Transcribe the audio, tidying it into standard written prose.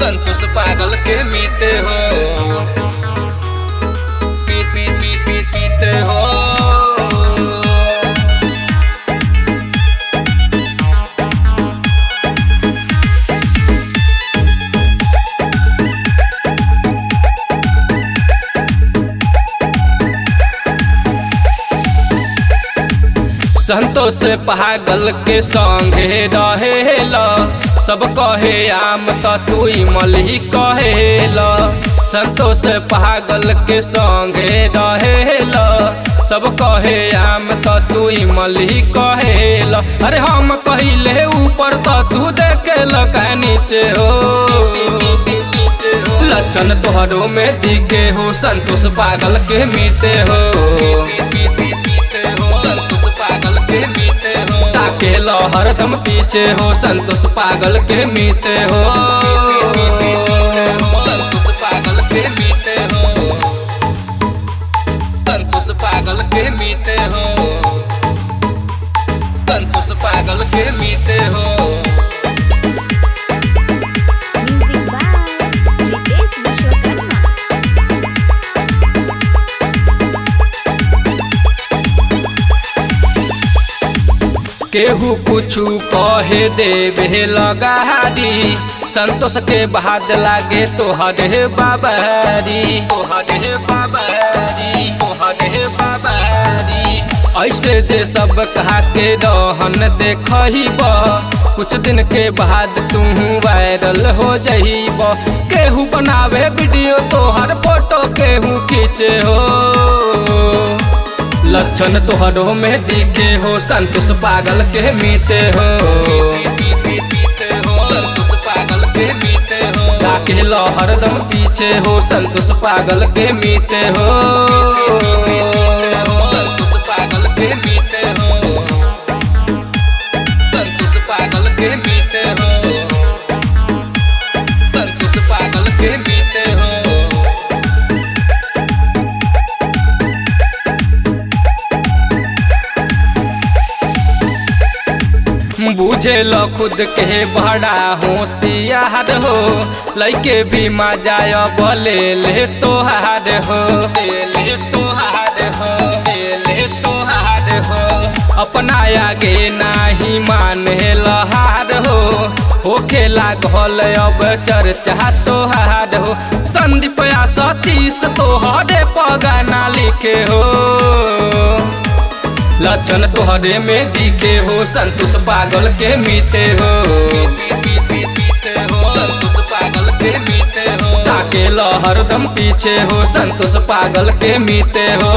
संतोष पागल के मीते हो, पीते हो। संतोष पागल के संगे रहेला, सब कहे आम त तू मलही कहेला। संतोष पागल के संगे रहेला, सब कहे आम त तू मलही कहेला। अरे हम कहिले ऊपर त तू देखेला का नीचे हो। लक्षण तोहरों में दिखे हो, संतोष पागल के मीते हो। संतोष पागल के मीते हो, ताकेला हरदम पीछे हो। संतोष पागल के मीते हो, संतोष पागल के मीते हो। संतोष पागल के मीते हो, संतोष पागल के मीते हो। केहू कुछु कहे देवे लगारी, संतोष के बाद लागे तोहरे बाबारी, तोहरे बाबारी, तोहरे बाबारी। ऐसे जे सब कहा के रहन देखब, कुछ दिन के बाद तू वायरल हो जाइब। केहू बनावे वीडियो तोहर फोटो केहू खींचे हो। लक्षण तोहरों में दिखे हो, संतोष पागल के मीते हो। संतोष पागल के मीते हो, ताकेला हरदम पीछे हो। संतोष पागल के मीते हो, संतोष पागल के मीते हो। संतोष पागल के मीते हो, संतोष पागल के मीते हो। बुझे लो खुद के बड़ा होशियार हो, लइके भी मजा बोले ले तोहार हो, ले तोहार हो, ले तोहार हो। अपना आगे नाही माने लहार हो, होखेला घोल अब चर्चा तोहार हो। संदीप या सतीश तोहरे पगाना लिखे हो। लक्षण तोहरे में दिखे हो, संतोष पागल के मीते हो। संतोष पागल के मीते हो, ताकेला हरदम पीछे हो। संतोष पागल के मीते हो।